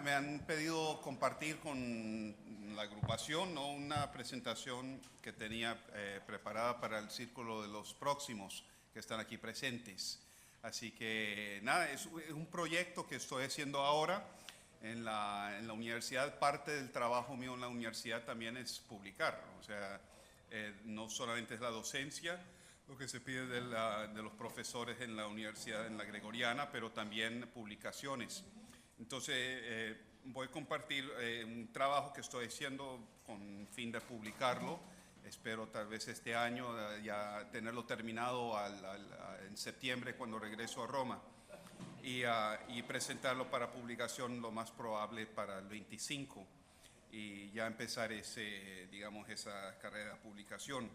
me han pedido compartir con la agrupación, ¿no?, una presentación que tenía preparada para el círculo de los próximos que están aquí presentes. Así que nada, es un proyecto que estoy haciendo ahora en la universidad. Parte del trabajo mío en la universidad también es publicar, o sea, no solamente es la docencia, lo que se pide de los profesores en la universidad, en la Gregoriana, pero también publicaciones. Entonces, voy a compartir un trabajo que estoy haciendo con fin de publicarlo. Espero tal vez este año ya tenerlo terminado en septiembre cuando regreso a Roma y presentarlo para publicación lo más probable para el 25 y ya empezar esa carrera de publicación.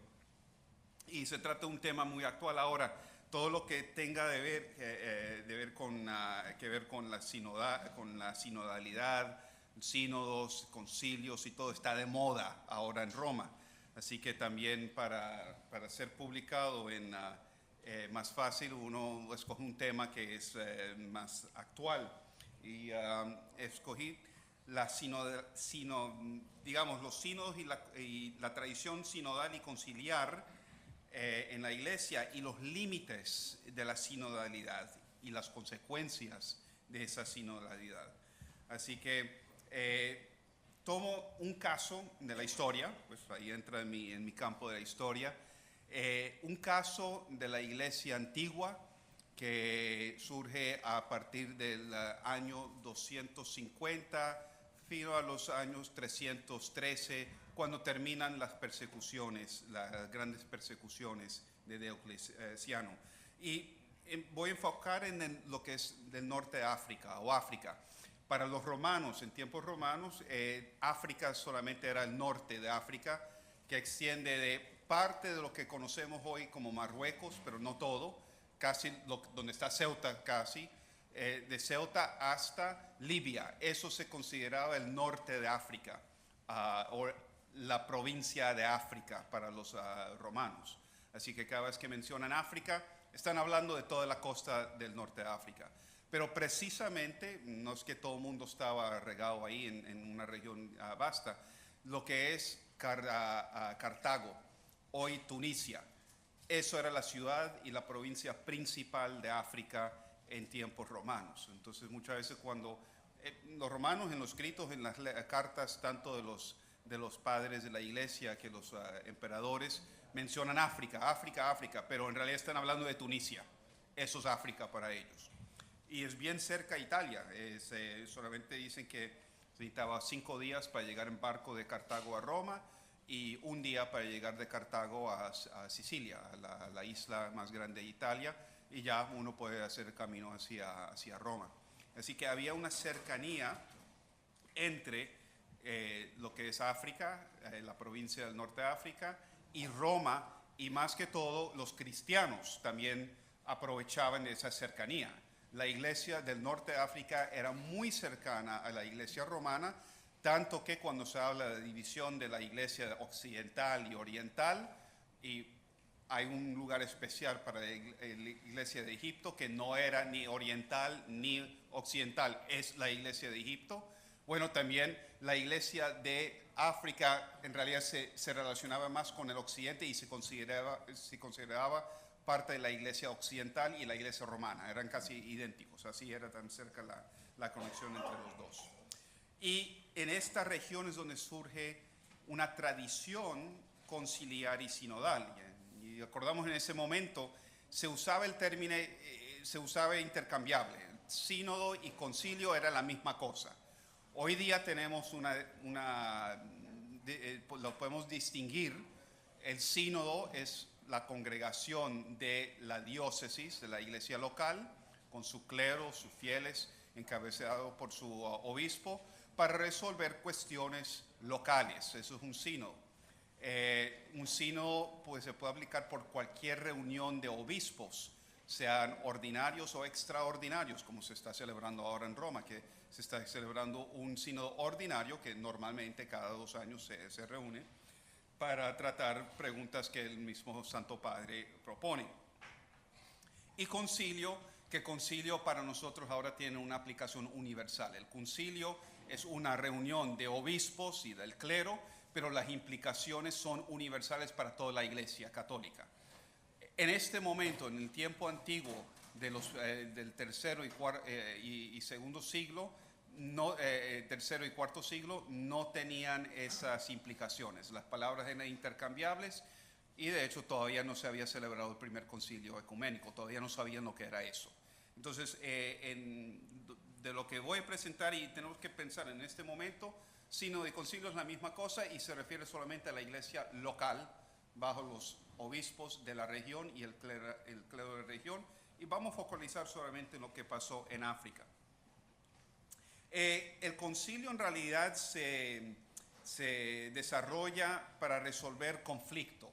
Y se trata de un tema muy actual ahora. Todo lo que tenga que ver con la sinodalidad, sínodos, concilios y todo está de moda ahora en Roma. Así que también para ser publicado más fácil, uno escoge un tema que es más actual. Y escogí los sínodos y la tradición sinodal y conciliar en la iglesia y los límites de la sinodalidad y las consecuencias de esa sinodalidad. Así que tomo un caso de la historia, pues ahí entra en mi campo de la historia, un caso de la iglesia antigua que surge a partir del año 250 fino a los años 313, cuando terminan las persecuciones, las grandes persecuciones de Diocleciano. Y voy a enfocar en lo que es del norte de África o África. Para los romanos, en tiempos romanos, África solamente era el norte de África, que extiende de parte de lo que conocemos hoy como Marruecos, pero no todo, casi donde está Ceuta casi, de Ceuta hasta Libia. Eso se consideraba el norte de África, o la provincia de África para los romanos. Así que cada vez que mencionan África, están hablando de toda la costa del norte de África. Pero precisamente, no es que todo el mundo estaba regado ahí en una región vasta, lo que es Cartago, hoy Tunisia. Eso era la ciudad y la provincia principal de África en tiempos romanos. Entonces muchas veces cuando los romanos en los escritos, en las cartas tanto de los padres de la iglesia que los emperadores mencionan África, pero en realidad están hablando de Tunisia. Eso es África para ellos. Y es bien cerca a Italia. Solamente dicen que se necesitaba 5 días para llegar en barco de Cartago a Roma y 1 día para llegar de Cartago a Sicilia, a la isla más grande de Italia, y ya uno puede hacer el camino hacia Roma. Así que había una cercanía entre lo que es África, la provincia del norte de África, y Roma, y más que todo los cristianos también aprovechaban esa cercanía. La iglesia del norte de África era muy cercana a la iglesia romana, tanto que cuando se habla de división de la iglesia occidental y oriental, y hay un lugar especial para la iglesia de Egipto que no era ni oriental ni occidental, es la iglesia de Egipto. Bueno, también la iglesia de África en realidad se relacionaba más con el occidente y se consideraba parte de la iglesia occidental y la iglesia romana, eran casi idénticos, así era tan cerca la conexión entre los dos. Y en estas regiones donde surge una tradición conciliar y sinodal, y acordamos en ese momento, se usaba el término, se usaba intercambiable, sínodo y concilio era la misma cosa. Hoy día tenemos lo podemos distinguir, el sínodo es la congregación de la diócesis, de la iglesia local, con su clero, sus fieles, encabezado por su obispo, para resolver cuestiones locales. Eso es un sínodo. Un sínodo pues, se puede aplicar por cualquier reunión de obispos, sean ordinarios o extraordinarios, como se está celebrando ahora en Roma, que se está celebrando un sínodo ordinario que normalmente cada 2 años se reúne para tratar preguntas que el mismo Santo Padre propone. Y concilio, que concilio para nosotros ahora tiene una aplicación universal. El concilio es una reunión de obispos y del clero, pero las implicaciones son universales para toda la Iglesia católica. En este momento, en el tiempo antiguo del tercero y segundo siglo, tercero y cuarto siglo, no tenían esas implicaciones. Las palabras eran intercambiables y de hecho todavía no se había celebrado el primer concilio ecuménico, todavía no sabían lo que era eso. Entonces, de lo que voy a presentar, y tenemos que pensar en este momento, sínodo y concilio es la misma cosa y se refiere solamente a la iglesia local, bajo los obispos de la región y el clero de la región, y vamos a focalizar solamente en lo que pasó en África. El concilio en realidad se desarrolla para resolver conflicto.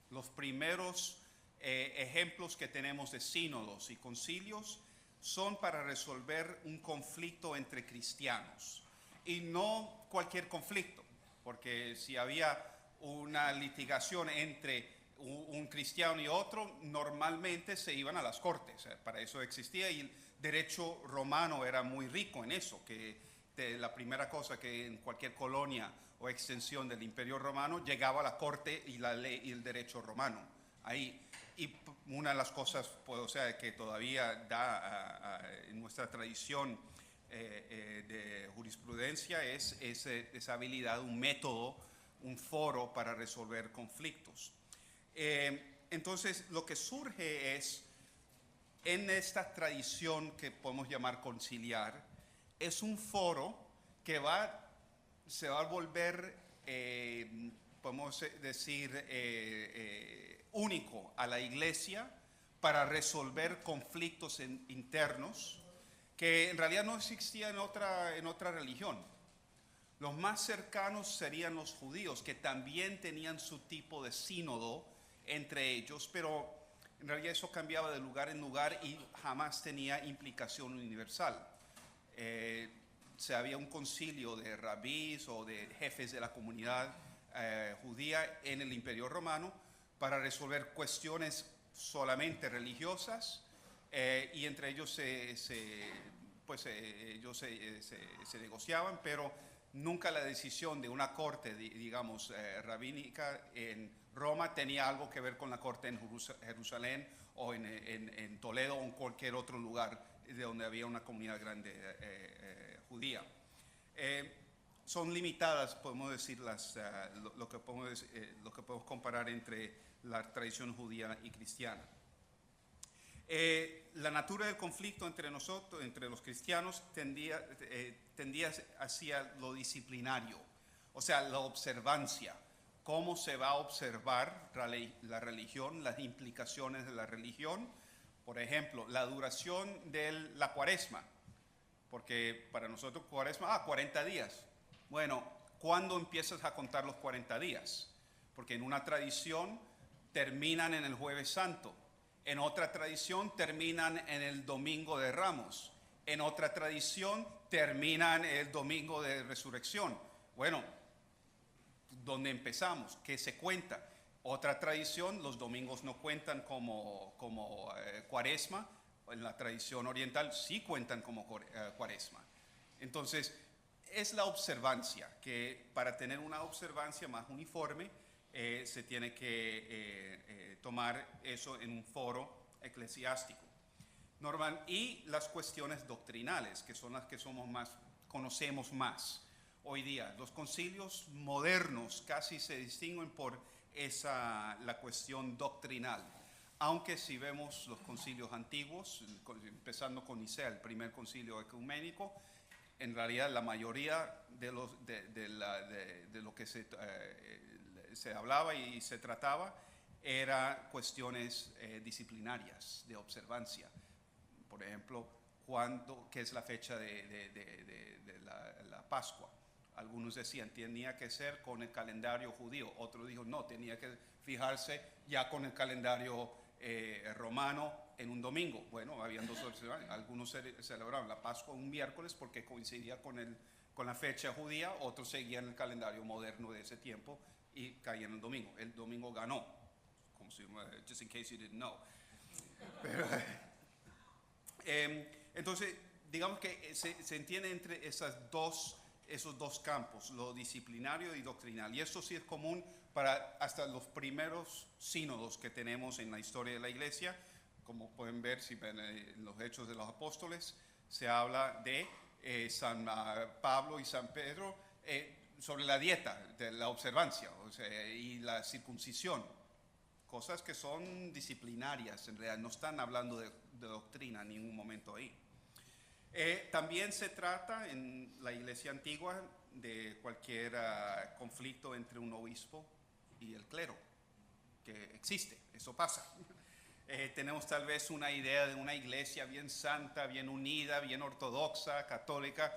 Los primeros ejemplos que tenemos de sínodos y concilios son para resolver un conflicto entre cristianos. Y no cualquier conflicto, porque si había una litigación entre un cristiano y otro, normalmente se iban a las cortes. Para eso existía, y el derecho romano era muy rico en eso, que la primera cosa que en cualquier colonia o extensión del Imperio Romano llegaba a la corte y la ley y el derecho romano. Ahí. Y una de las cosas, pues, o sea, que todavía da en nuestra tradición de jurisprudencia es esa habilidad, un método, un foro para resolver conflictos. Entonces, lo que surge es, en esta tradición que podemos llamar conciliar, es un foro que se va a volver, podemos decir, único a la iglesia para resolver conflictos internos que en realidad no existían en otra religión. Los más cercanos serían los judíos, que también tenían su tipo de sínodo entre ellos, pero en realidad eso cambiaba de lugar en lugar y jamás tenía implicación universal. Había un concilio de rabís o de jefes de la comunidad judía en el Imperio Romano para resolver cuestiones solamente religiosas, y entre ellos ellos se negociaban, pero nunca la decisión de una corte, digamos, rabínica en Roma tenía algo que ver con la corte en Jerusalén o en Toledo o en cualquier otro lugar de donde había una comunidad grande judía. Son limitadas, podemos decir, lo que podemos comparar entre la tradición judía y cristiana. La natura del conflicto entre nosotros, entre los cristianos, tendía hacia lo disciplinario, o sea, la observancia. Cómo se va a observar la religión, las implicaciones de la religión. Por ejemplo, la duración de la cuaresma, porque para nosotros cuaresma, 40 días. Bueno, ¿cuándo empiezas a contar los 40 días? Porque en una tradición terminan en el Jueves Santo, en otra tradición terminan en el Domingo de Ramos, en otra tradición terminan el Domingo de Resurrección. Bueno, ¿dónde empezamos? ¿Qué se cuenta? Otra tradición, los domingos no cuentan como cuaresma. En la tradición oriental sí cuentan como cuaresma. Entonces, es la observancia, que para tener una observancia más uniforme se tiene que tomar eso en un foro eclesiástico. Y las cuestiones doctrinales, que son las que conocemos más hoy día. Los concilios modernos casi se distinguen por la cuestión doctrinal. Aunque si vemos los concilios antiguos, empezando con Nicea, el primer concilio ecuménico, en realidad la mayoría de lo que se hablaba y se trataba era cuestiones disciplinarias, de observancia. Por ejemplo, ¿qué es la fecha de la Pascua? Algunos decían, tenía que ser con el calendario judío. Otros dijo, no, tenía que fijarse ya con el calendario romano en un domingo. Bueno, habían dos opciones. Algunos celebraban la Pascua un miércoles porque coincidía con la fecha judía. Otros seguían el calendario moderno de ese tiempo y caían el domingo. El domingo ganó, como si, just in case you didn't know. Pero, entonces, digamos que se entiende entre esos dos campos, lo disciplinario y doctrinal. Y esto sí es común para hasta los primeros sínodos que tenemos en la historia de la iglesia. Como pueden ver si ven en los Hechos de los Apóstoles, se habla de San Pablo y San Pedro sobre la dieta, de la observancia, o sea, y la circuncisión. Cosas que son disciplinarias, en realidad no están hablando de doctrina en ningún momento ahí. También se trata en la iglesia antigua de cualquier conflicto entre un obispo y el clero, que existe, eso pasa. Tenemos tal vez una idea de una iglesia bien santa, bien unida, bien ortodoxa, católica.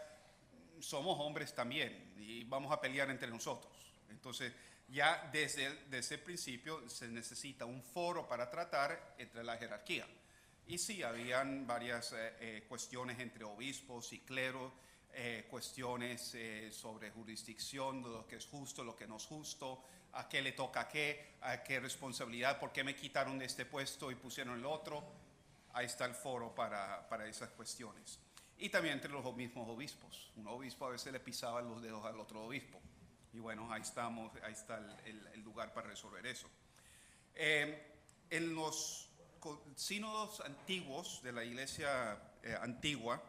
Somos hombres también y vamos a pelear entre nosotros. Entonces, ya desde el principio se necesita un foro para tratar entre la jerarquía. Y sí, habían varias cuestiones entre obispos y clero, cuestiones sobre jurisdicción, de lo que es justo, lo que no es justo, a qué le toca a qué responsabilidad, por qué me quitaron de este puesto y pusieron el otro. Ahí está el foro para esas cuestiones. Y también entre los mismos obispos. Un obispo a veces le pisaba los dedos al otro obispo. Y bueno, ahí está el lugar para resolver eso. En los sínodos antiguos de la iglesia antigua,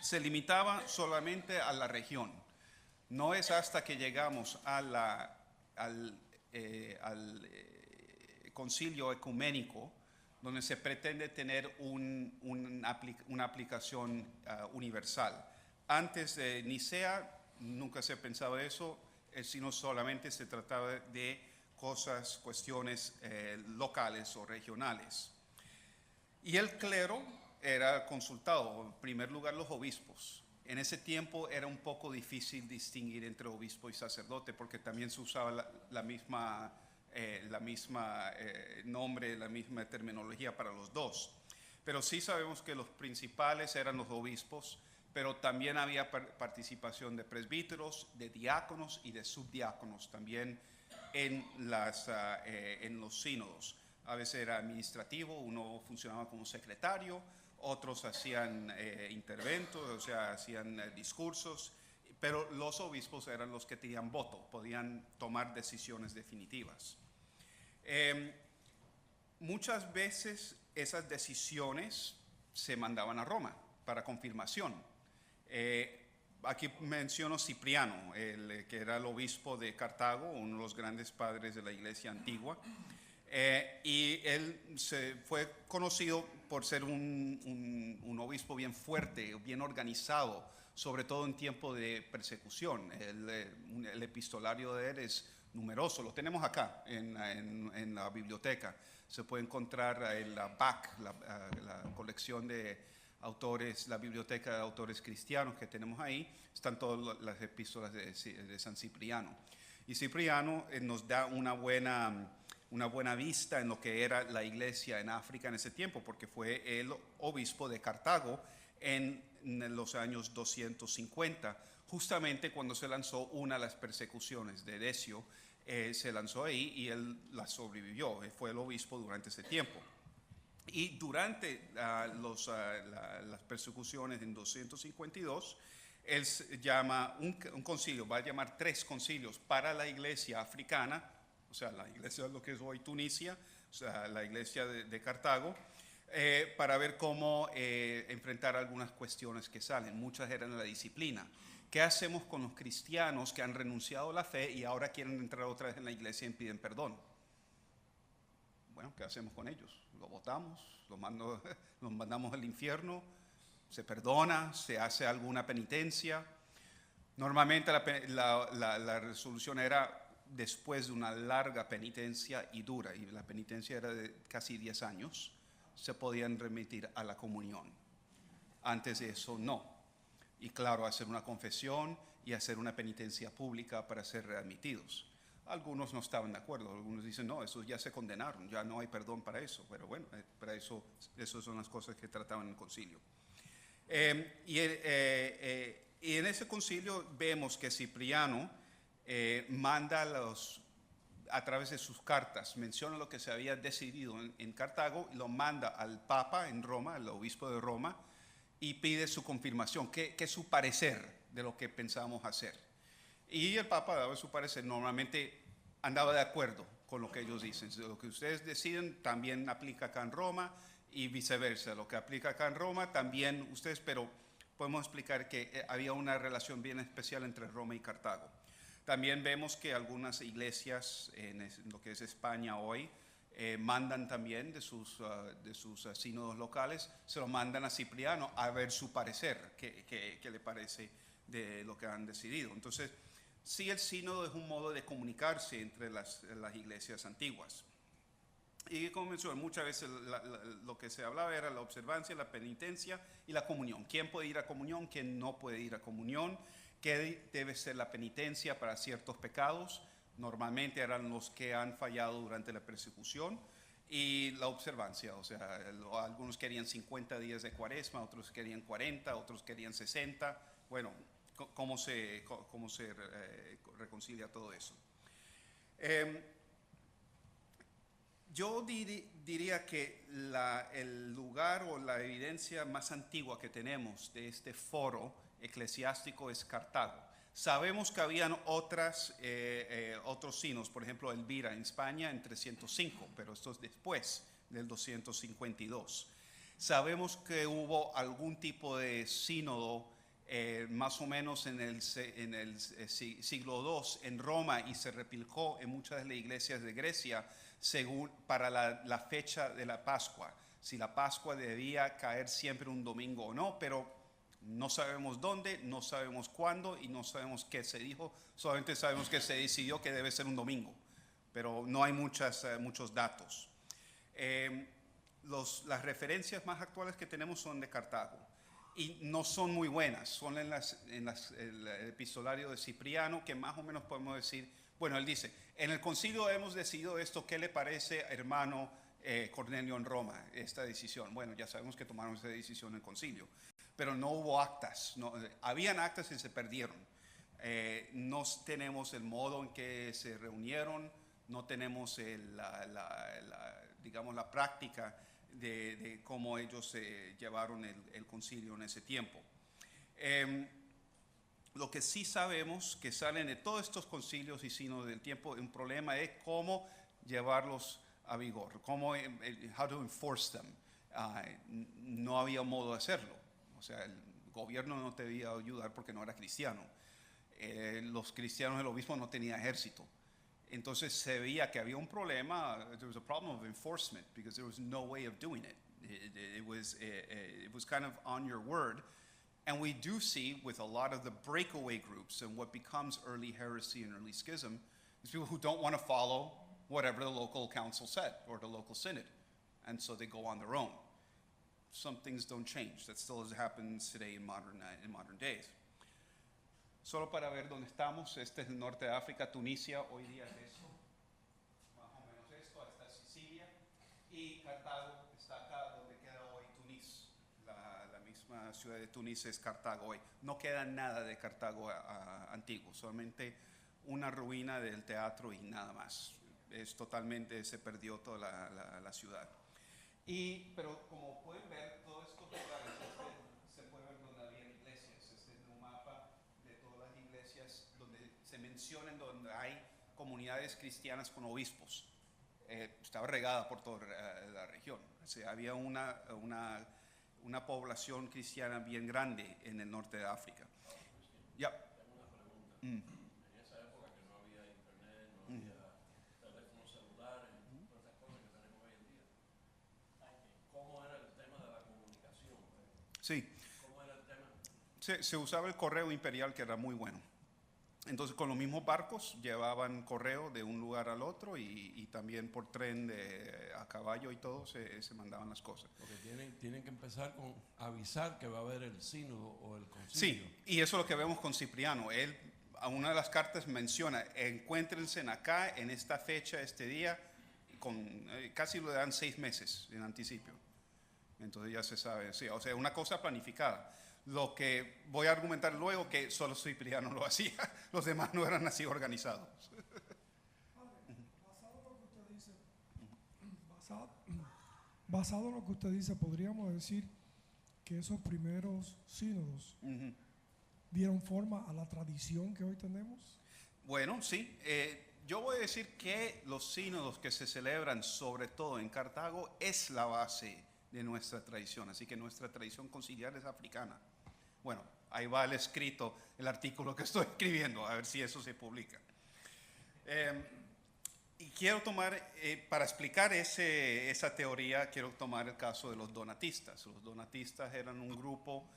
se limitaba solamente a la región. No es hasta que llegamos al concilio ecuménico donde se pretende tener una aplicación universal. Antes de Nicea nunca se pensaba eso, sino solamente se trataba de cuestiones locales o regionales. Y el clero era consultado, en primer lugar los obispos. En ese tiempo era un poco difícil distinguir entre obispo y sacerdote porque también se usaba la misma nombre, la misma terminología para los dos. Pero sí sabemos que los principales eran los obispos, pero también había participación de presbíteros, de diáconos y de subdiáconos también en los sínodos. A veces era administrativo, uno funcionaba como secretario, otros hacían interventos, o sea, hacían discursos, pero los obispos eran los que tenían voto, podían tomar decisiones definitivas. Muchas veces esas decisiones se mandaban a Roma para confirmación. Aquí menciono Cipriano, que era el obispo de Cartago, uno de los grandes padres de la iglesia antigua. Y él fue conocido por ser un obispo bien fuerte, bien organizado, sobre todo en tiempo de persecución. El epistolario de él es numeroso, lo tenemos acá en la biblioteca. Se puede encontrar en la BAC, la colección de autores, la biblioteca de autores cristianos que tenemos ahí, están todas las epístolas de San Cipriano. Y Cipriano nos da una buena vista en lo que era la iglesia en África en ese tiempo, porque fue el obispo de Cartago en los años 250, justamente cuando se lanzó una de las persecuciones de Decio, se lanzó ahí y él la sobrevivió, fue el obispo durante ese tiempo. Y durante las persecuciones en 252, él llama un concilio, va a llamar 3 concilios para la iglesia africana, o sea, la iglesia de lo que es hoy Tunisia, o sea, la iglesia de Cartago, para ver cómo enfrentar algunas cuestiones que salen. Muchas eran la disciplina. ¿Qué hacemos con los cristianos que han renunciado a la fe y ahora quieren entrar otra vez en la iglesia y piden perdón? Bueno, ¿qué hacemos con ellos? ¿Los votamos? ¿Los mandamos al infierno? ¿Se perdona? ¿Se hace alguna penitencia? Normalmente la resolución era después de una larga penitencia y dura, y la penitencia era de casi 10 años, se podían remitir a la comunión. Antes de eso, no. Y claro, hacer una confesión y hacer una penitencia pública para ser readmitidos. Algunos no estaban de acuerdo, algunos dicen, no, esos ya se condenaron, ya no hay perdón para eso, pero bueno, para eso, esas son las cosas que trataban en el concilio. Y en ese concilio vemos que Cipriano manda a través de sus cartas, menciona lo que se había decidido en Cartago, lo manda al Papa en Roma, al obispo de Roma, y pide su confirmación, que es su parecer de lo que pensamos hacer. Y el Papa daba su parecer, normalmente andaba de acuerdo con lo que ellos dicen. Lo que ustedes deciden también aplica acá en Roma y viceversa. Lo que aplica acá en Roma también ustedes, pero podemos explicar que había una relación bien especial entre Roma y Cartago. También vemos que algunas iglesias en lo que es España hoy mandan también de sus sínodos locales, se lo mandan a Cipriano a ver su parecer, qué le parece de lo que han decidido. Entonces, sí, el sínodo es un modo de comunicarse entre las iglesias antiguas. Y como mencioné, muchas veces lo que se hablaba era la observancia, la penitencia y la comunión. ¿Quién puede ir a comunión? ¿Quién no puede ir a comunión? ¿Qué debe ser la penitencia para ciertos pecados? Normalmente eran los que han fallado durante la persecución. Y la observancia, o sea, algunos querían 50 días de cuaresma, otros querían 40, otros querían 60. Bueno, ¿cómo se reconcilia todo eso? Yo diría que el lugar o la evidencia más antigua que tenemos de este foro eclesiástico es Cartago. Sabemos que habían otros sínodos, por ejemplo, Elvira en España en 305, pero esto es después del 252. Sabemos que hubo algún tipo de sínodo más o menos en el siglo II en Roma y se replicó en muchas de las iglesias de Grecia para la fecha de la Pascua. Si la Pascua debía caer siempre un domingo o no, pero no sabemos dónde, no sabemos cuándo y no sabemos qué se dijo, solamente sabemos que se decidió que debe ser un domingo, pero no hay muchos datos. Las referencias más actuales que tenemos son de Cartago y no son muy buenas, son en el epistolario de Cipriano, que más o menos podemos decir, bueno, él dice, en el concilio hemos decidido esto, ¿qué le parece, hermano Cornelio en Roma, esta decisión? Bueno, ya sabemos que tomaron esa decisión en el concilio, pero no hubo actas, habían actas y se perdieron. No tenemos el modo en que se reunieron, no tenemos digamos, la práctica de cómo ellos llevaron el concilio en ese tiempo. Lo que sí sabemos que salen de todos estos concilios y sínodos del tiempo, un problema es cómo llevarlos a vigor, how to enforce them. No había modo de hacerlo. O sea, el gobierno no te debía ayudar porque no era cristiano. Los cristianos del obispo no tenían ejército. Entonces se veía que había un problema. There was a problem of enforcement because there was no way of doing it. It was kind of on your word. And we do see with a lot of the breakaway groups and what becomes early heresy and early schism is people who don't want to follow whatever the local council said or the local synod. And so they go on their own. Some things don't change. That still happens today in modern days. Solo para ver dónde estamos, este es el norte de África, Tunisia, hoy día es eso, más o menos esto, está Sicilia, y Cartago está acá donde queda hoy Tunis. La misma ciudad de Tunis es Cartago hoy. No queda nada de Cartago antiguo, solamente una ruina del teatro y nada más. Se perdió toda la ciudad. Pero como pueden ver, todos estos lugares, se puede ver donde había iglesias. Este es un mapa de todas las iglesias donde se mencionan donde hay comunidades cristianas con obispos. Estaba regada por toda la región. O sea, había una población cristiana bien grande en el norte de África. Ya. Tengo una pregunta. En esa época que no había internet, no había teléfonos celulares, todas esas cosas que tenemos hoy en día, ¿cómo era el tema de la comunicación? Sí. ¿Cómo era el tema? Se usaba el correo imperial, que era muy bueno. Entonces, con los mismos barcos llevaban correo de un lugar al otro y también por tren a caballo y todo se mandaban las cosas. Porque tienen que empezar con avisar que va a haber el sínodo o el concilio. Sí, y eso es lo que vemos con Cipriano. Él, a una de las cartas menciona, encuéntrense acá en esta fecha, este día, casi lo dan 6 meses en anticipio. Entonces ya se sabe, sí, o sea, una cosa planificada. Lo que voy a argumentar luego que solo Cipriano lo hacía, los demás no eran así organizados. Basado en lo que usted dice, podríamos decir que esos primeros sínodos Ujú. dieron forma a la tradición que hoy tenemos? Bueno, sí. Yo voy a decir que los sínodos que se celebran sobre todo en Cartago es la base de nuestra tradición. Así que nuestra tradición conciliar es africana. Bueno, ahí va el escrito, el artículo que estoy escribiendo, a ver si eso se publica. Y quiero tomar, para explicar esa teoría, quiero tomar el caso de los donatistas. Los donatistas eran un grupo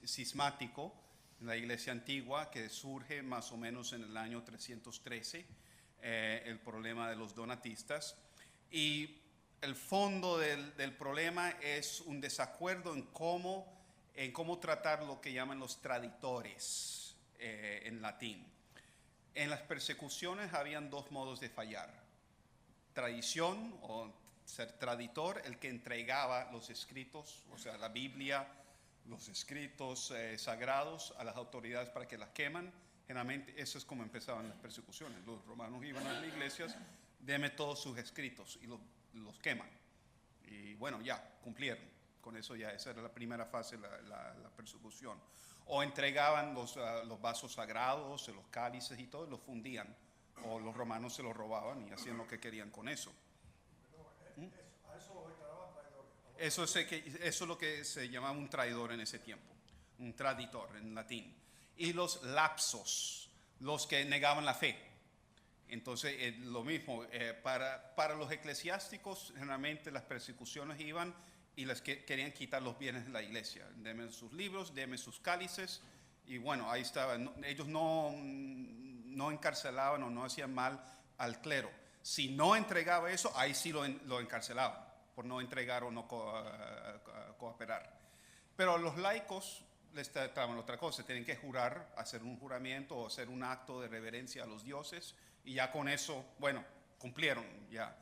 cismático en la iglesia antigua que surge más o menos en el año 313, el problema de los donatistas. Y el fondo del problema es un desacuerdo en cómo tratar lo que llaman los traditores en latín. En las persecuciones habían dos modos de fallar: tradición o ser traditor, el que entregaba los escritos, o sea, la Biblia, los escritos sagrados a las autoridades para que las queman. Generalmente eso es como empezaban las persecuciones. Los romanos iban a las iglesias, deme todos sus escritos y los queman. Y bueno, ya cumplieron con eso, ya esa era la primera fase de la persecución. O entregaban los vasos sagrados, los cálices y todo, los fundían, o los romanos se los robaban y hacían lo que querían con eso. A eso lo declaraban traidores. Eso es lo que se llamaba un traidor en ese tiempo, un traditor en latín. Y los lapsos, los que negaban la fe. Entonces, lo mismo, para los eclesiásticos, generalmente las persecuciones iban y les querían quitar los bienes de la iglesia. Deme sus libros, deme sus cálices. Y bueno, ahí estaba. Ellos no encarcelaban o no hacían mal al clero. Si no entregaba eso, ahí sí lo encarcelaban por no entregar o no cooperar. Pero a los laicos les trataban otra cosa. Tienen que jurar, hacer un juramento o hacer un acto de reverencia a los dioses. Y ya con eso, bueno, cumplieron ya.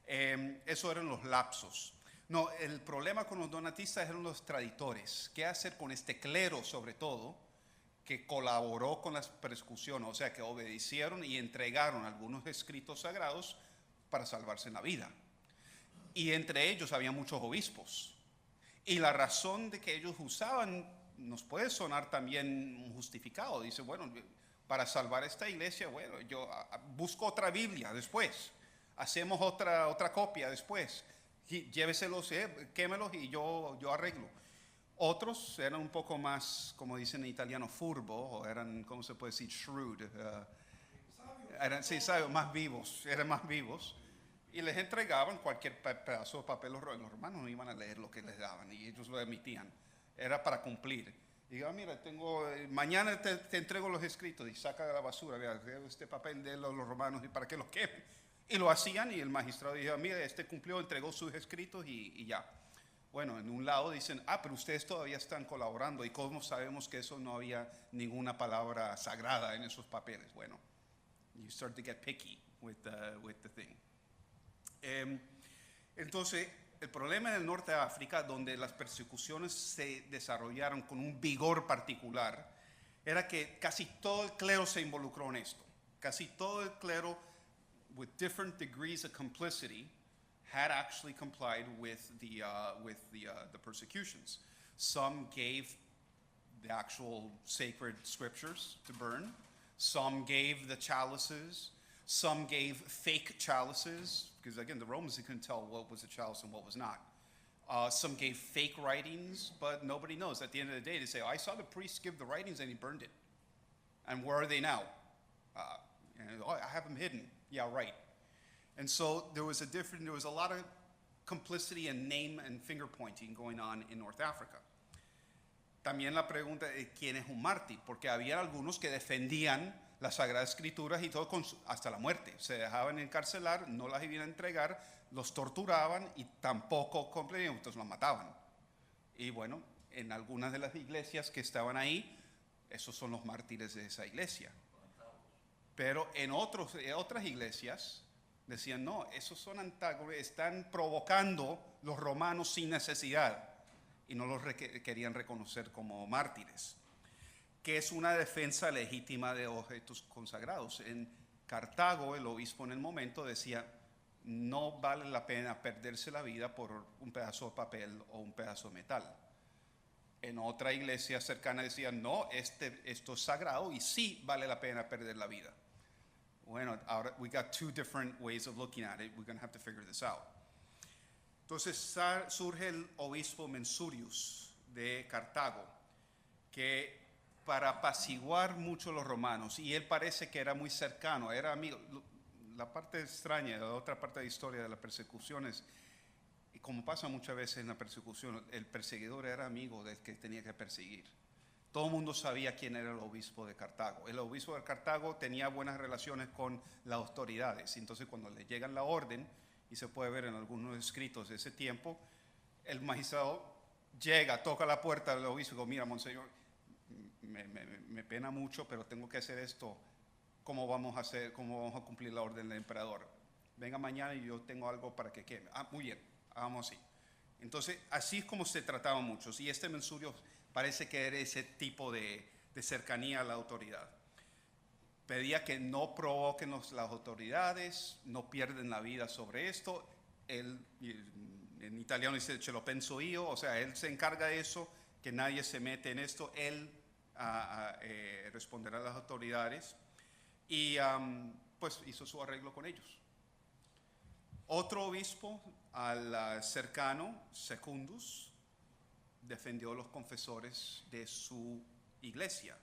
Eso eran los lapsos. No, el problema con los donatistas eran los traditores. ¿Qué hacer con este clero, sobre todo, que colaboró con las persecuciones? O sea, que obedecieron y entregaron algunos escritos sagrados para salvarse la vida. Y entre ellos había muchos obispos. Y la razón de que ellos usaban nos puede sonar también justificado. Dice, bueno, para salvar esta iglesia, bueno, yo busco otra Biblia después. Hacemos otra copia después. Lléveselos, quémelos y yo arreglo. Otros eran un poco más, como dicen en italiano, furbo, o eran, ¿cómo se puede decir? Shrewd. Eran, sí, sabios, eran más vivos. Y les entregaban cualquier pedazo de papel. Los romanos no iban a leer lo que les daban y ellos lo emitían. Era para cumplir. Y digo, mira, mañana te entrego los escritos y saca de la basura, vea, este papel de los romanos y para que los quemen. Y lo hacían y el magistrado dijo, mira, cumplió, entregó sus escritos y ya. Bueno, en un lado dicen, pero ustedes todavía están colaborando y cómo sabemos que eso no había ninguna palabra sagrada en esos papeles. Bueno, you start to get picky with the thing. Entonces, el problema en el norte de África, donde las persecuciones se desarrollaron con un vigor particular, era que casi todo el clero se involucró en esto. Casi todo el clero, with different degrees of complicity, had actually complied with the persecutions. Some gave the actual sacred scriptures to burn. Some gave the chalices. Some gave fake chalices, because again, the Romans, they couldn't tell what was a chalice and what was not. Some gave fake writings, but nobody knows. At the end of the day, they say, I saw the priest give the writings and he burned it. And where are they now? I have them hidden. Yeah, right. And so there was a lot of complicity and name and finger pointing going on in North Africa. También la pregunta es quién es un mártir, porque había algunos que defendían las Sagradas Escrituras y todo hasta la muerte. Se dejaban encarcelar, no las iban a entregar, los torturaban y tampoco cumplían, entonces los mataban. Y bueno, en algunas de las iglesias que estaban ahí, esos son los mártires de esa iglesia. Pero en otras iglesias decían, no, esos son antagonistas, están provocando los romanos sin necesidad. Y no los querían reconocer como mártires, que es una defensa legítima de objetos consagrados. En Cartago, el obispo en el momento decía, no vale la pena perderse la vida por un pedazo de papel o un pedazo de metal. En otra iglesia cercana decían, no, esto es sagrado y sí vale la pena perder la vida. Bueno, ahora we got two different ways of looking at it. We're going to have to figure this out. Entonces surge el obispo Mensurius de Cartago, que para apaciguar mucho a los romanos, y él parece que era muy cercano, era amigo. La parte extraña, la otra parte de la historia de las persecuciones, y como pasa muchas veces en la persecución, el perseguidor era amigo del que tenía que perseguir. Todo el mundo sabía quién era el obispo de Cartago. El obispo de Cartago tenía buenas relaciones con las autoridades. Entonces, cuando le llegan la orden, y se puede ver en algunos escritos de ese tiempo, el magistrado llega, toca la puerta del obispo y dice, mira, monseñor, me pena mucho, pero tengo que hacer esto. ¿Cómo vamos a hacer? ¿Cómo vamos a cumplir la orden del emperador? Venga mañana y yo tengo algo para que queme. Ah, muy bien, hagamos así. Entonces, así es como se trataban muchos. Y este Mensurio parece que era ese tipo de cercanía a la autoridad. Pedía que no provoquen las autoridades, no pierden la vida sobre esto. Él, en italiano dice, ce lo penso io, o sea, él se encarga de eso, que nadie se mete en esto. Él responderá a las autoridades. Y pues hizo su arreglo con ellos. Otro obispo al cercano, Secundus, defendió a los confesores de su iglesia.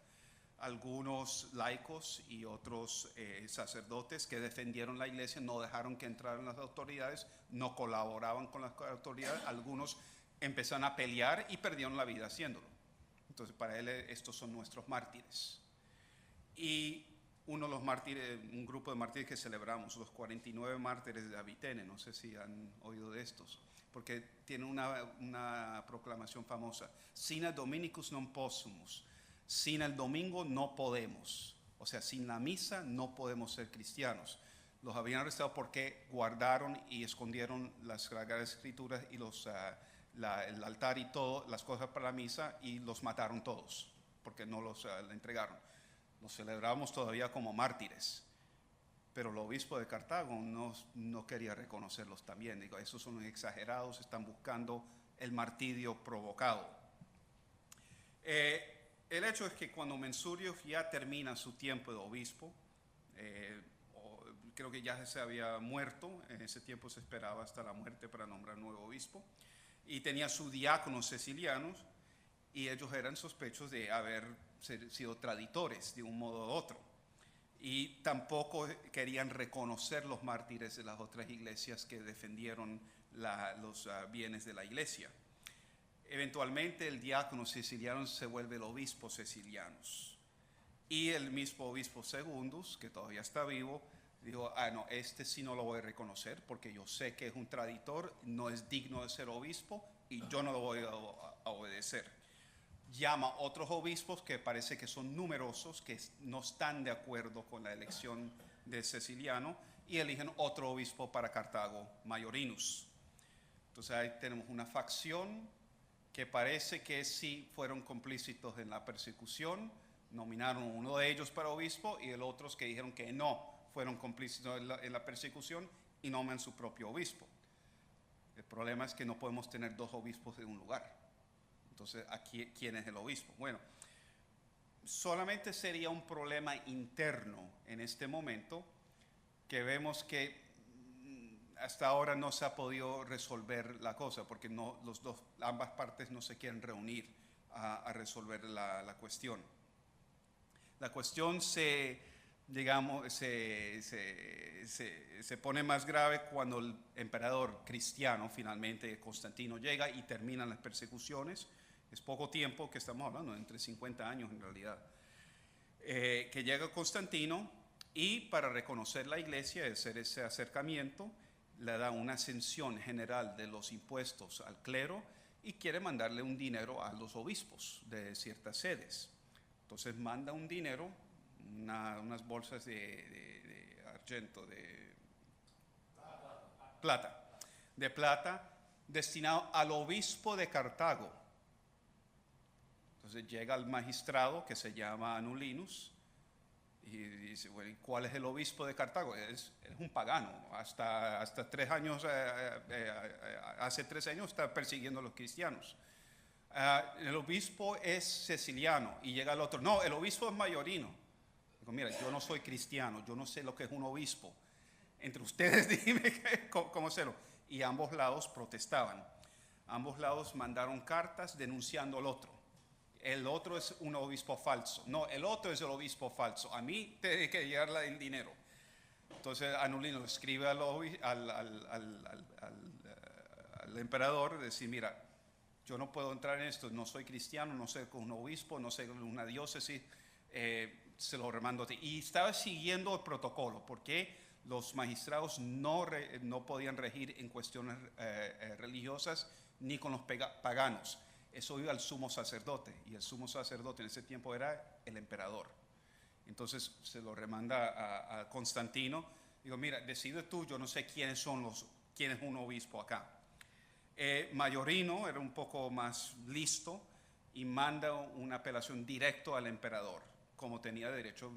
Algunos laicos y otros sacerdotes que defendieron la iglesia no dejaron que entraran las autoridades, no colaboraban con las autoridades. Algunos empezaron a pelear y perdieron la vida haciéndolo. Entonces, para él, estos son nuestros mártires. Y uno de los mártires, un grupo de mártires que celebramos, los 49 mártires de Avitene, no sé si han oído de estos, porque tiene una proclamación famosa: Sine Dominicus non possumus, sin el domingo no podemos, o sea, sin la misa no podemos ser cristianos. Los habían arrestado porque guardaron y escondieron las Sagradas Escrituras y el altar y todo, las cosas para la misa, y los mataron todos, porque no los le entregaron. Los celebramos todavía como mártires, pero el obispo de Cartago no quería reconocerlos también. Digo, esos son exagerados, están buscando el martirio provocado. El hecho es que cuando Mensurio ya termina su tiempo de obispo, creo que ya se había muerto, en ese tiempo se esperaba hasta la muerte para nombrar nuevo obispo, y tenía sus diáconos cecilianos, y ellos eran sospechosos de haber sido traditores de un modo u otro. Y tampoco querían reconocer los mártires de las otras iglesias que defendieron los bienes de la iglesia. Eventualmente el diácono ceciliano se vuelve el obispo cecilianus. Y el mismo obispo Secundus, que todavía está vivo, dijo, no, este sí no lo voy a reconocer porque yo sé que es un traditor, no es digno de ser obispo y yo no lo voy a obedecer. Llama a otros obispos que parece que son numerosos, que no están de acuerdo con la elección de Ceciliano, y eligen otro obispo para Cartago, Maiorinus. Entonces ahí tenemos una facción que parece que sí fueron complícitos en la persecución, nominaron a uno de ellos para obispo y el otros que dijeron que no fueron complícitos en la persecución y nombran su propio obispo. El problema es que no podemos tener dos obispos en un lugar. Entonces, aquí, ¿quién es el obispo? Bueno, solamente sería un problema interno en este momento, que vemos que hasta ahora no se ha podido resolver la cosa, porque ambas partes no se quieren reunir a resolver la cuestión. La cuestión se pone más grave cuando el emperador cristiano, finalmente Constantino, llega y terminan las persecuciones. Es poco tiempo que estamos hablando, entre 50 años en realidad, que llega Constantino y para reconocer la iglesia, hacer ese acercamiento, le da una ascensión general de los impuestos al clero y quiere mandarle un dinero a los obispos de ciertas sedes. Entonces manda un dinero, unas bolsas de argento, de plata, destinado al obispo de Cartago. Entonces llega el magistrado que se llama Anulinus Y dice, bueno, ¿y cuál es el obispo de Cartago? Es un pagano. Hasta 3 años, hace 3 años está persiguiendo a los cristianos. El obispo es Ceciliano. Y llega el otro, no, el obispo es Mayorino. Digo, mira, yo no soy cristiano, yo no sé lo que es un obispo. Entre ustedes dime cómo serlo. Y ambos lados protestaban. Ambos lados mandaron cartas denunciando al otro. El otro es un obispo falso. No, el otro es el obispo falso. A mí tiene que llegar el dinero. Entonces Anulino escribe al emperador, decir, mira, yo no puedo entrar en esto, no soy cristiano, no soy un obispo, no soy una diócesis, se lo remando a ti. Y estaba siguiendo el protocolo, porque los magistrados no podían regir en cuestiones religiosas ni con los paganos. Eso iba al sumo sacerdote, y el sumo sacerdote en ese tiempo era el emperador. Entonces se lo remanda a Constantino. Digo, mira, decide tú, yo no sé quién es un obispo acá. Mayorino era un poco más listo y manda una apelación directo al emperador, como tenía derecho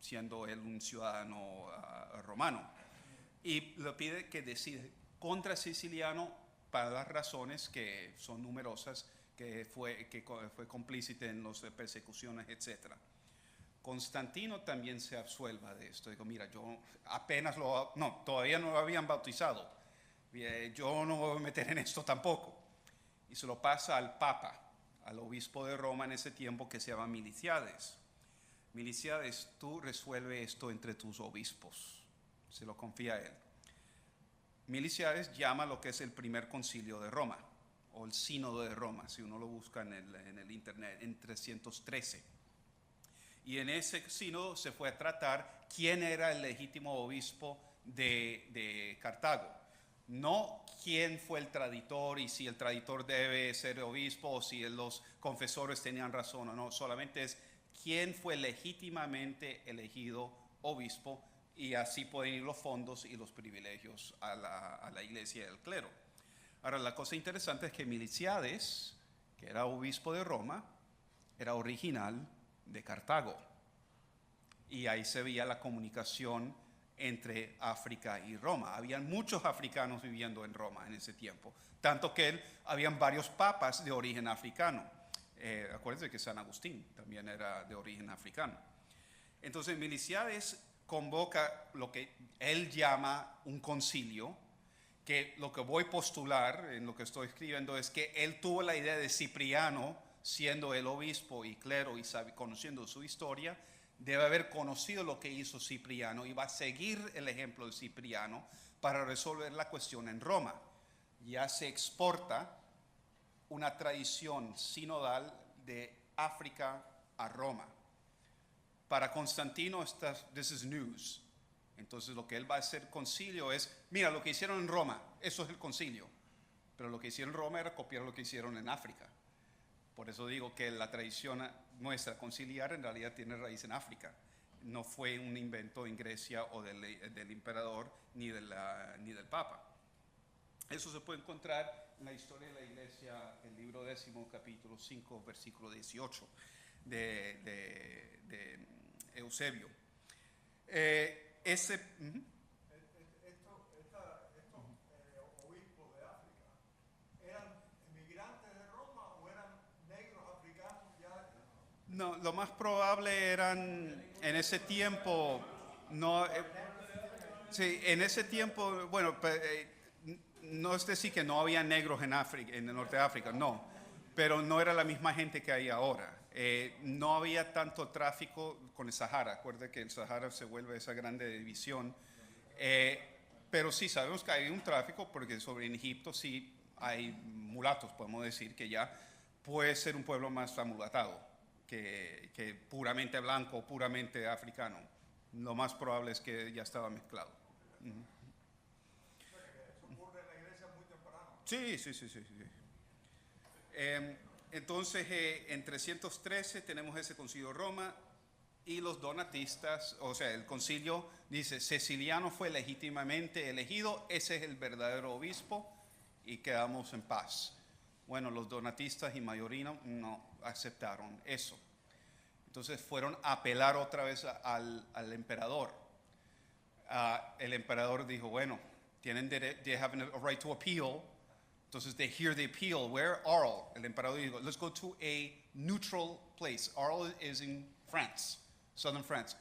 siendo él un ciudadano romano. Y le pide que decide contra Ceciliano para las razones que son numerosas, que fue complícite en las persecuciones, etc. Constantino también se absuelva de esto. Digo, mira, yo todavía no lo habían bautizado. Yo no me voy a meter en esto tampoco. Y se lo pasa al Papa, al obispo de Roma en ese tiempo, que se llama Miliciades. Miliciades, tú resuelve esto entre tus obispos. Se lo confía a él. Miliciades llama lo que es el primer concilio de Roma, o el sínodo de Roma, si uno lo busca en el internet, en 313. Y en ese sínodo se fue a tratar quién era el legítimo obispo de Cartago. No quién fue el traditor y si el traditor debe ser obispo o si los confesores tenían razón o no. Solamente es quién fue legítimamente elegido obispo, y así pueden ir los fondos y los privilegios a la iglesia y al clero. Ahora, la cosa interesante es que Miliciades, que era obispo de Roma, era original de Cartago. Y ahí se veía la comunicación entre África y Roma. Habían muchos africanos viviendo en Roma en ese tiempo, tanto que habían varios papas de origen africano. Acuérdense que San Agustín también era de origen africano. Entonces Miliciades convoca lo que él llama un concilio, que lo que voy a postular en lo que estoy escribiendo es que él tuvo la idea de Cipriano, siendo el obispo y clero y conociendo su historia, debe haber conocido lo que hizo Cipriano y va a seguir el ejemplo de Cipriano para resolver la cuestión en Roma. Ya se exporta una tradición sinodal de África a Roma. Para Constantino, this is news. Entonces lo que él va a hacer concilio es, mira, lo que hicieron en Roma, eso es el concilio. Pero lo que hicieron en Roma era copiar lo que hicieron en África. Por eso digo que la tradición nuestra conciliar en realidad tiene raíz en África. No fue un invento en Grecia o del emperador ni del Papa. Eso se puede encontrar en la historia de la Iglesia, el libro 10, capítulo 5, versículo 18 de Eusebio. Estos obispos de África, ¿eran emigrantes de Roma o eran negros africanos ya? No, lo más probable eran en ese tiempo, sí, en ese tiempo, bueno, no es decir que no había negros en África, en el norte de África, no, pero no era la misma gente que hay ahora. No había tanto tráfico con el Sahara. Acuérdense que el Sahara se vuelve esa grande división. Pero sí sabemos que hay un tráfico, porque en Egipto sí hay mulatos, podemos decir que ya puede ser un pueblo más amulatado que puramente blanco, puramente africano. Lo más probable es que ya estaba mezclado. Eso ocurre en la iglesia muy temprano. Sí. Entonces, en 313 tenemos ese concilio de Roma y los donatistas, o sea, el concilio dice, Ceciliano fue legítimamente elegido, ese es el verdadero obispo y quedamos en paz. Bueno, los donatistas y Mayorino no aceptaron eso. Entonces fueron a apelar otra vez al emperador. El emperador dijo, bueno, they have a right to appeal. Entonces they hear the appeal. Where? Arles. El emperador dijo, let's go to a neutral place. Arles is in France, southern France.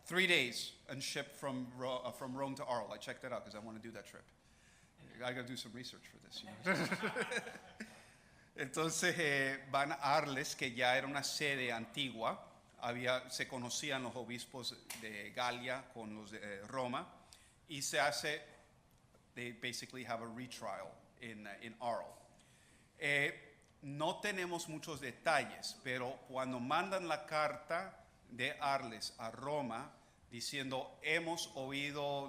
3 days and ship from Rome to Arles. I checked that out because I want to do that trip. I got to do some research for this. You know? Entonces van a Arles, que ya era una sede antigua. Se conocían los obispos de Galia con los de Roma, y se hace, they basically have a retrial in Arles. No tenemos muchos detalles, pero cuando mandan la carta de Arles a Roma diciendo hemos oído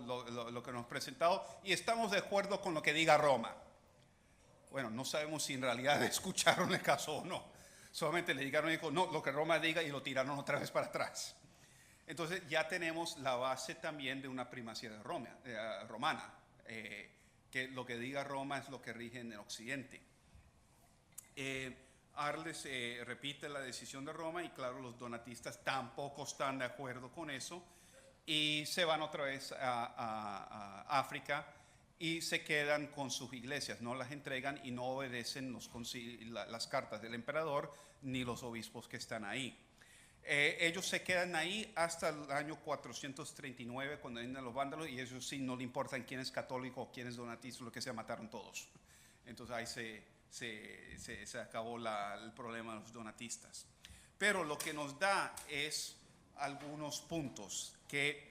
lo que nos ha presentado y estamos de acuerdo con lo que diga Roma. Bueno, no sabemos si en realidad escucharon el caso o no. Solamente le dijeron, no, lo que Roma diga, y lo tiraron otra vez para atrás. Entonces ya tenemos la base también de una primacía de romana, que lo que diga Roma es lo que rige en el occidente. Arles repite la decisión de Roma, y claro, los donatistas tampoco están de acuerdo con eso, y se van otra vez a África y se quedan con sus iglesias, no las entregan y no obedecen las cartas del emperador ni los obispos que están ahí. Ellos se quedan ahí hasta el año 439, cuando vienen los vándalos, y ellos sí no le importan quién es católico o quién es donatista, lo que sea, mataron todos. Entonces ahí se acabó el problema de los donatistas. Pero lo que nos da es algunos puntos que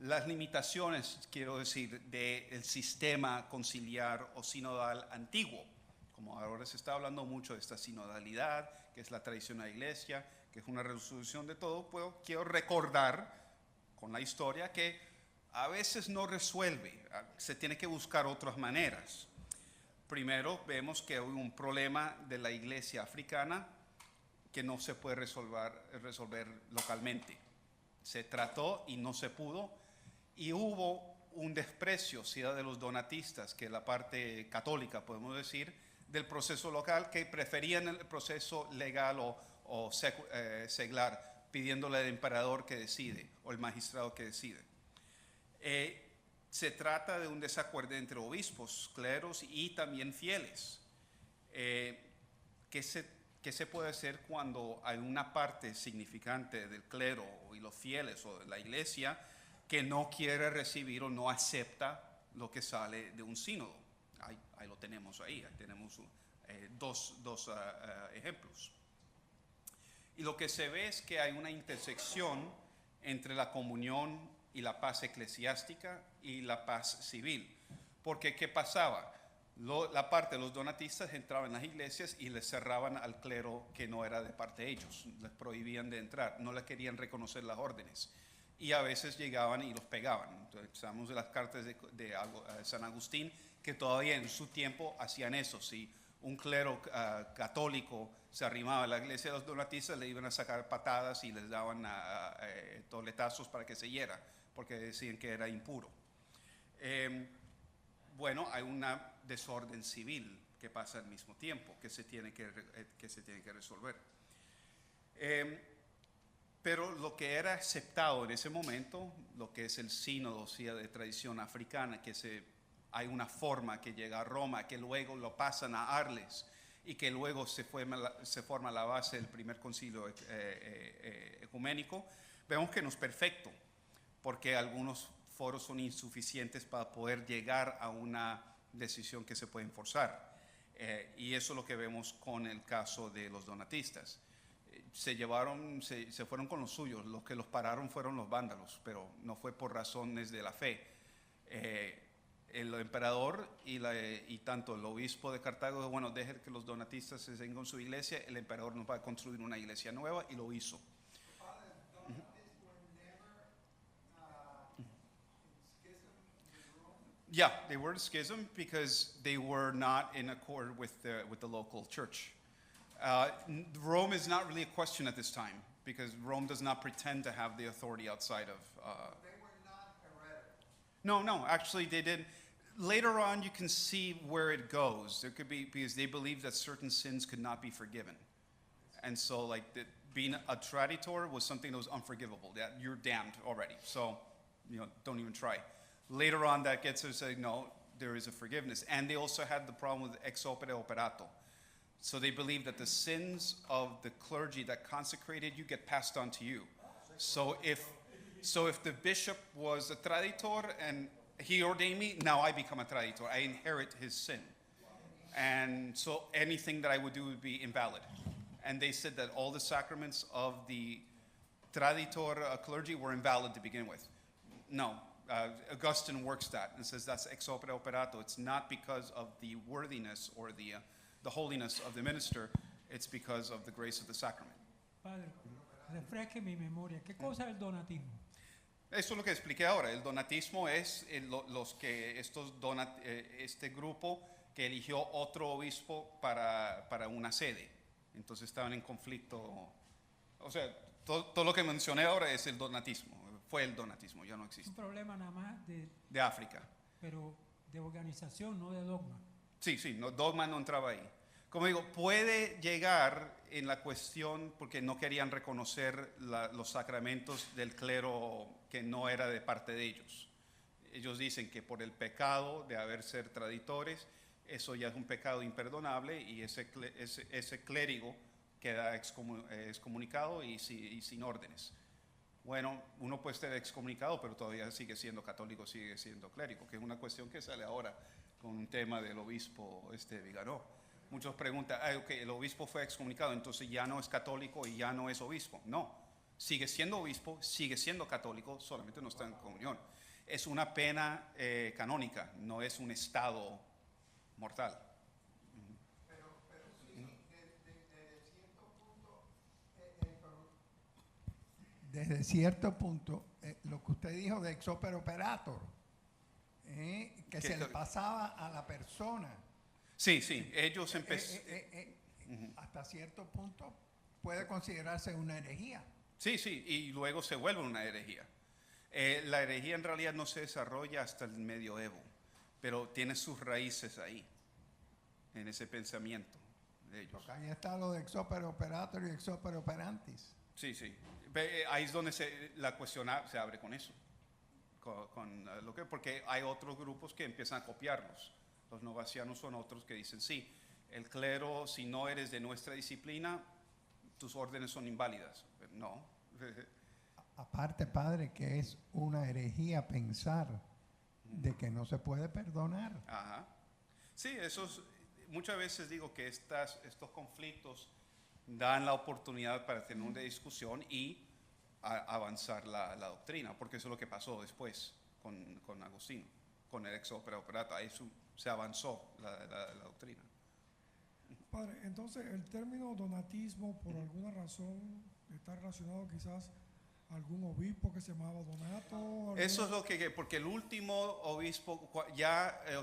las limitaciones, quiero decir, del sistema conciliar o sinodal antiguo. Como ahora se está hablando mucho de esta sinodalidad, que es la tradición de la iglesia, que es una resolución de todo, pues quiero recordar con la historia que a veces no resuelve, se tiene que buscar otras maneras. Primero, vemos que hay un problema de la iglesia africana que no se puede resolver localmente. Se trató y no se pudo, y hubo un desprecio, sea de los donatistas, que la parte católica, podemos decir, del proceso local, que preferían el proceso legal o seglar, pidiéndole al emperador que decide, o el magistrado que decide. Se trata de un desacuerdo entre obispos, cleros y también fieles. ¿Qué se puede hacer cuando hay una parte significante del clero y los fieles o de la iglesia que no quiere recibir o no acepta lo que sale de un sínodo? Ahí lo tenemos ahí tenemos dos ejemplos. Y lo que se ve es que hay una intersección entre la comunión y la paz eclesiástica y la paz civil. Porque ¿qué pasaba? La parte de los donatistas entraban en las iglesias y les cerraban al clero que no era de parte de ellos, les prohibían de entrar, no les querían reconocer las órdenes, y a veces llegaban y los pegaban. Entonces, sabemos de las cartas de San Agustín, que todavía en su tiempo hacían eso. Si un clero católico se arrimaba a la iglesia de los donatistas, le iban a sacar patadas y les daban toletazos para que se hiera, porque decían que era impuro. Bueno, hay una desorden civil que pasa al mismo tiempo, que se tiene que resolver. Pero lo que era aceptado en ese momento, lo que es el sínodo, o sea, de tradición africana, que hay una forma que llega a Roma, que luego lo pasan a Arles, y que luego se forma la base del primer concilio ecuménico, vemos que no es perfecto, porque algunos foros son insuficientes para poder llegar a una decisión que se puede enforzar. Y eso es lo que vemos con el caso de los donatistas. Se fueron con los suyos, los que los pararon fueron los vándalos, pero no fue por razones de la fe. El emperador y tanto el obispo de Cartago dijo, bueno, dejen que los donatistas se den con su iglesia, el emperador nos va a construir una iglesia nueva, y lo hizo. Yeah, they were in schism because they were not in accord with the local church. Rome is not really a question at this time because Rome does not pretend to have the authority outside of. They were not heretical. No, actually they did. Later on, you can see where it goes. There could be because they believed that certain sins could not be forgiven, and so like being a traditor was something that was unforgivable. That you're damned already. So, don't even try. Later on, that gets us saying, no, there is a forgiveness. And they also had the problem with ex opere operato. So they believe that the sins of the clergy that consecrated you get passed on to you. So if the bishop was a traditor and he ordained me, now I become a traditor. I inherit his sin. And so anything that I would do would be invalid. And they said that all the sacraments of the traditor clergy were invalid to begin with. No, Augustine works that and says that's ex opere operato. It's not because of the worthiness or the holiness of the minister. It's because of the grace of the sacrament. Padre, refresque mi memoria. ¿Qué cosa es el donatismo? Eso es lo que expliqué ahora. El donatismo es este grupo que eligió otro obispo para una sede. Entonces estaban en conflicto. O sea, todo lo que mencioné ahora es el donatismo. Fue el donatismo, ya no Es existe. un problema nada más De África. pero de organización, no de dogma. Sí, no, dogma no entraba ahí. Como digo, puede llegar en la cuestión porque no querían reconocer los sacramentos del clero que no era de parte de ellos. Ellos dicen que por el pecado de haber ser traditores, eso ya es un pecado imperdonable y ese clérigo queda excomunicado y sin órdenes. Bueno, uno puede ser excomunicado, pero todavía sigue siendo católico, sigue siendo clérigo, que es una cuestión que sale ahora con un tema del obispo Viganó. Muchos preguntan, okay, el obispo fue excomunicado, entonces ya no es católico y ya no es obispo. No, sigue siendo obispo, sigue siendo católico, solamente no está en comunión. Es una pena canónica, no es un estado mortal. Pero sí, desde cierto punto, lo que usted dijo de ex opere operator, que se le pasaba a la persona. Sí, ellos empezaron. Hasta cierto punto puede considerarse una herejía. Sí, y luego se vuelve una herejía. La herejía en realidad no se desarrolla hasta el medioevo, pero tiene sus raíces ahí, en ese pensamiento de ellos. Porque ahí está lo de ex opere operator y ex opere operantis. Sí. Ahí es donde la cuestión se abre con eso. Porque hay otros grupos que empiezan a copiarlos. Los novacianos son otros que dicen, sí, el clero, si no eres de nuestra disciplina, tus órdenes son inválidas. No. Aparte, padre, que es una herejía pensar de que no se puede perdonar. Ajá. Sí, muchas veces digo que estos conflictos dan la oportunidad para tener una discusión y avanzar la doctrina, porque eso es lo que pasó después con Agustino, con el ex opere operato. Ahí se avanzó la doctrina. Padre, entonces el término donatismo por alguna razón está relacionado quizás a algún obispo que se llamaba Donato. Eso es lo porque el último obispo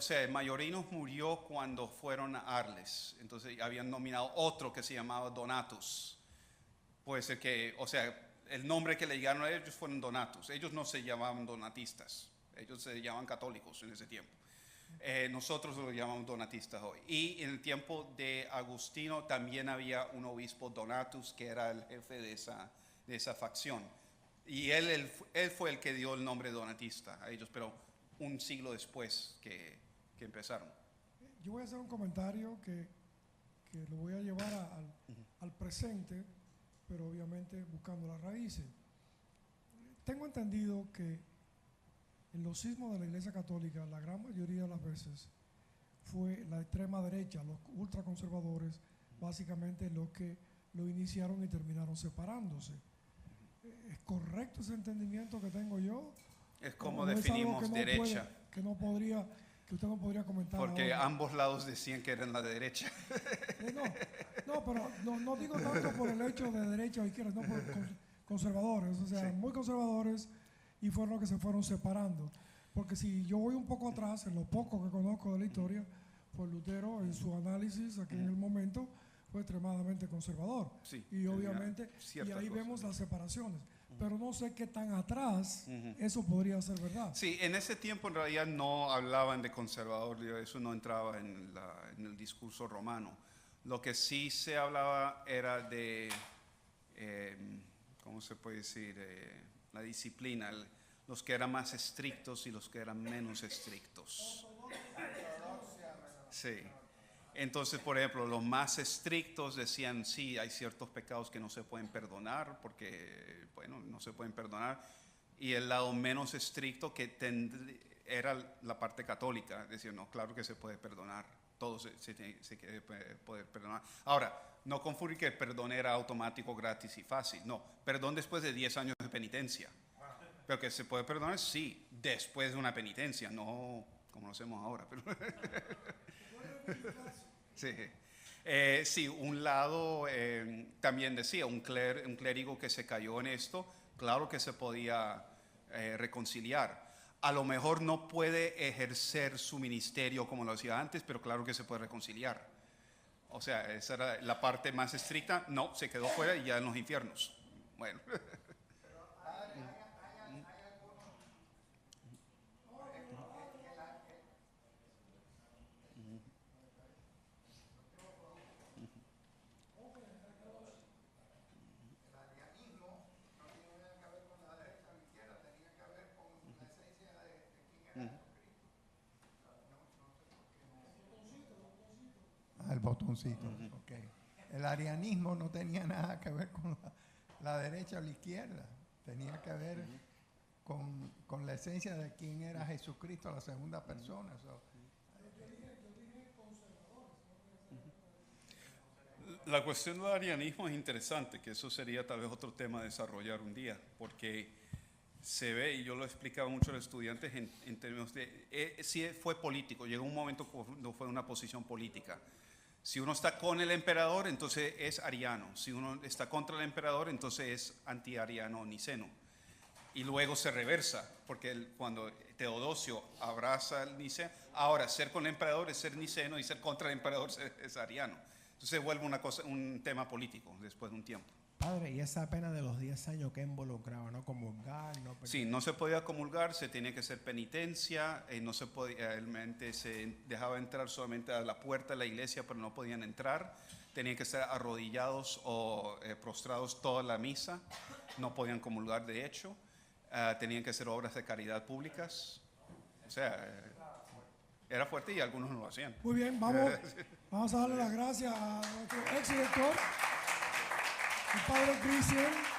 el Mayorino murió cuando fueron a Arles, entonces habían nominado otro que se llamaba Donatus. Puede ser el nombre que le llegaron a ellos fueron Donatus. Ellos no se llamaban donatistas, ellos se llamaban católicos en ese tiempo. Nosotros lo llamamos donatistas hoy. Y en el tiempo de Agustino también había un obispo Donatus que era el jefe de esa facción. Y él fue el que dio el nombre donatista a ellos, pero un siglo después que empezaron. Yo voy a hacer un comentario que lo voy a llevar al presente, pero obviamente buscando las raíces. Tengo entendido que en los sismos de la Iglesia Católica, la gran mayoría de las veces fue la extrema derecha, los ultraconservadores, básicamente los que lo iniciaron y terminaron separándose. ¿Es correcto ese entendimiento que tengo yo? Es como ¿O es definimos algo derecha. que usted no podría comentar Porque ahora? ambos lados decían que eran la derecha. Pero no digo tanto por el hecho de derecha o izquierda, no por conservadores, o sea, Sí. muy conservadores, y fueron los que se fueron separando. Porque si yo voy un poco atrás, en lo poco que conozco de la historia, pues Lutero en su análisis aquí en el momento fue extremadamente conservador. Sí, Y tenía obviamente, y ciertas ahí cosas. vemos las separaciones. Pero no sé qué tan atrás eso podría ser verdad. Sí, en ese tiempo en realidad no hablaban de conservador, eso no entraba en el discurso romano. Lo que sí se hablaba era de ¿cómo se puede decir? La disciplina, los que eran más estrictos y los que eran menos estrictos. Sí. Entonces, por ejemplo, los más estrictos decían, sí, hay ciertos pecados que no se pueden perdonar porque, bueno, no se pueden perdonar. Y el lado menos estricto que era la parte católica, decía, no, claro que se puede perdonar, todo se quiere poder perdonar. Ahora, no confundir que el perdón era automático, gratis y fácil, no, perdón después de 10 años de penitencia. Pero que se puede perdonar, sí, después de una penitencia, no como lo hacemos ahora. Pero sí. Sí, un lado también decía, un clérigo que se cayó en esto, claro que se podía reconciliar. A lo mejor no puede ejercer su ministerio como lo hacía antes, pero claro que se puede reconciliar. O sea, esa era la parte más estricta. No, se quedó fuera y ya en los infiernos. Bueno. El botoncito. Okay. El arianismo no tenía nada que ver con la derecha o la izquierda. Tenía que ver con la esencia de quién era Jesucristo, la segunda persona. La cuestión del arianismo es interesante, que eso sería tal vez otro tema a desarrollar un día, porque se ve, y yo lo explicaba mucho a los estudiantes en términos de, sí fue político, llegó un momento cuando fue una posición política. Si uno está con el emperador, entonces es ariano. Si uno está contra el emperador, entonces es anti-ariano niceno. Y luego se reversa, porque cuando Teodosio abraza al niceno, ahora ser con el emperador es ser niceno y ser contra el emperador es ariano. Entonces vuelve un tema político después de un tiempo. Padre, y esa pena de los 10 años que involucraba, ¿no? Comulgar, no. Sí, no se podía comulgar, se tenía que hacer penitencia, no se podía, realmente se dejaba entrar solamente a la puerta de la iglesia, pero no podían entrar. Tenían que estar arrodillados o prostrados toda la misa, no podían comulgar de hecho. Tenían que hacer obras de caridad públicas. O sea, era fuerte y algunos no lo hacían. Muy bien, vamos a darle las gracias a nuestro ex director, el padre Cristian.